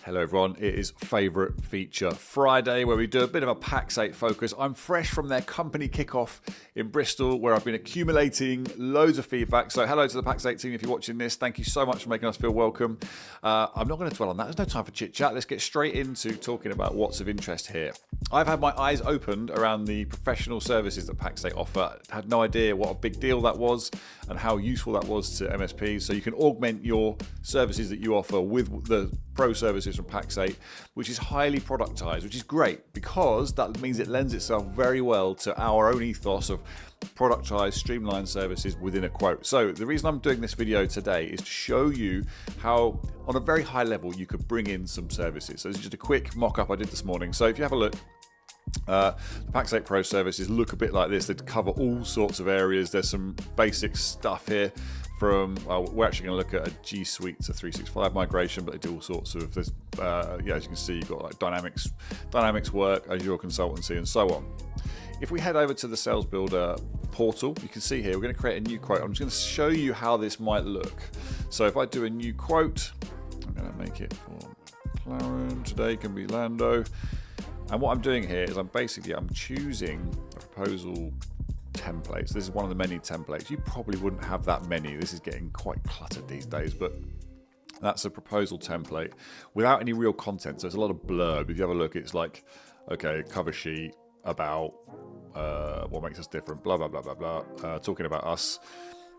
Hello everyone, it is Favourite Feature Friday where we do a bit of a Pax8 focus. I'm fresh from their company kickoff in Bristol where I've been accumulating loads of feedback. So hello to the Pax8 team if you're watching this. Thank you so much for making us feel welcome. I'm not going to dwell on that, there's no time for chit chat. Let's get straight into talking about what's of interest here. I've had my eyes opened around the professional services that Pax8 offer. I had no idea what a big deal that was and how useful that was to MSPs. So you can augment your services that you offer with the pro services from Pax8, which is highly productized, which is great because that means it lends itself very well to our own ethos of productized, streamlined services within a quote. So the reason I'm doing this video today is to show you how, on a very high level, you could bring in some services. So this is just a quick mock-up I did this morning. So if you have a look, the Pax8 Pro services look a bit like this. They cover all sorts of areas. There's some basic stuff here from, we're actually going to look at a G Suite to 365 migration, but they do all sorts of, there's, as you can see, you've got like Dynamics work, Azure consultancy, and so on. If we head over to the Salesbuildr portal, you can see here, we're going to create a new quote. I'm just going to show you how this might look. So if I do a new quote, I'm going to make it for McLaren, today can be Lando. And what I'm doing here is I'm choosing a proposal template. So this is one of the many templates. You probably wouldn't have that many. This is getting quite cluttered these days, but that's a proposal template without any real content. So it's a lot of blurb. If you have a look, it's like, okay, cover sheet about what makes us different, blah, blah, blah, blah, blah, talking about us.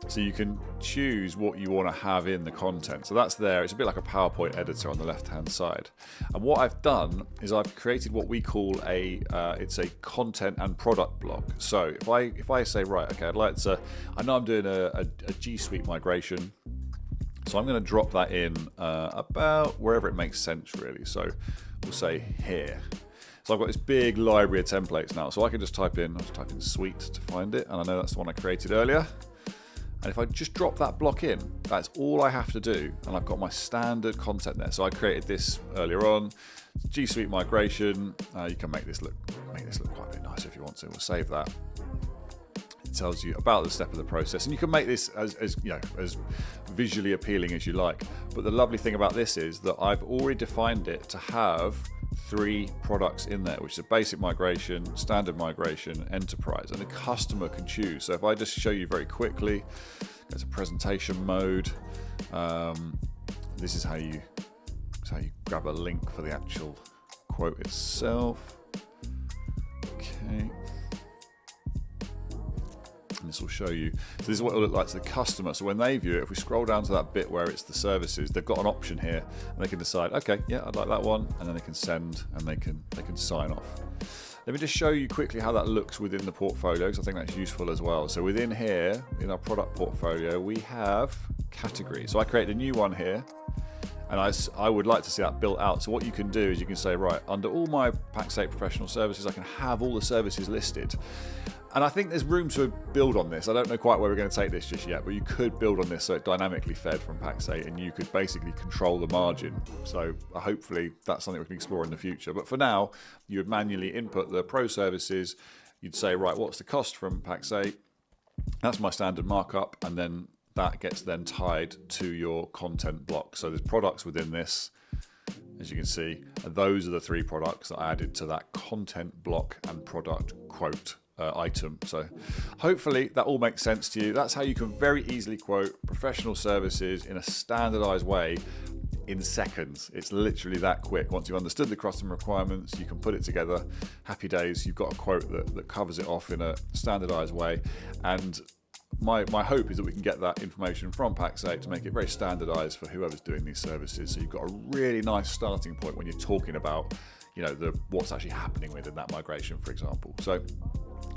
So you can choose what you want to have in the content. So that's there. It's a bit like a PowerPoint editor on the left-hand side. And what I've done is I've created what we call it's a content and product block. So if I say, right, okay, I'd like to, I know I'm doing a G Suite migration. So I'm going to drop that in about wherever it makes sense, really. So we'll say here. So I've got this big library of templates now. So I can just type in Suite to find it. And I know that's the one I created earlier. And if I just drop that block in, that's all I have to do. And I've got my standard content there. So I created this earlier on, G Suite migration. You can make this look quite a bit nicer if you want to. We'll save that. It tells you about the step of the process. And you can make this as visually appealing as you like. But the lovely thing about this is that I've already defined it to have 3 products in there, which is a basic migration, standard migration, enterprise, and the customer can choose. So if I just show you very quickly, go to presentation mode. This is how you grab a link for the actual quote itself. Okay. And this will show you, so this is what it'll look like to the customer. So when they view it, if we scroll down to that bit where it's the services, they've got an option here and they can decide, okay, yeah, I'd like that one. And then they can send and they can sign off. Let me just show you quickly how that looks within the portfolio, because I think that's useful as well. So within here, in our product portfolio, we have categories. So I created a new one here. And I would like to see that built out. So what you can do is you can say, right, under all my Pax8 professional services, I can have all the services listed. And I think there's room to build on this. I don't know quite where we're going to take this just yet, but you could build on this so it dynamically fed from Pax8 and you could basically control the margin. So hopefully that's something we can explore in the future. But for now, you would manually input the pro services. You'd say, right, what's the cost from Pax8? That's my standard markup. And then that gets then tied to your content block. So there's products within this, as you can see, and those are the 3 products that I added to that content block and product quote item. So hopefully that all makes sense to you. That's how you can very easily quote professional services in a standardized way in seconds. It's literally that quick. Once you've understood the customer requirements, you can put it together. Happy days, you've got a quote that covers it off in a standardized way. And my hope is that we can get that information from Pax8 to make it very standardized for whoever's doing these services. So you've got a really nice starting point when you're talking about, what's actually happening within that migration, for example. So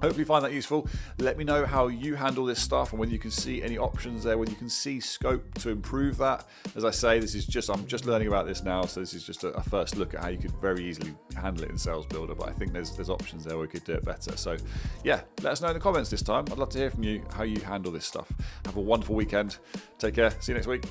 hopefully you find that useful. Let me know how you handle this stuff and whether you can see any options there, whether you can see scope to improve that. As I say, I'm just learning about this now, so this is just a first look at how you could very easily handle it in Salesbuildr, but I think there's options there where we could do it better. So yeah, let us know in the comments this time. I'd love to hear from you how you handle this stuff. Have a wonderful weekend. Take care. See you next week.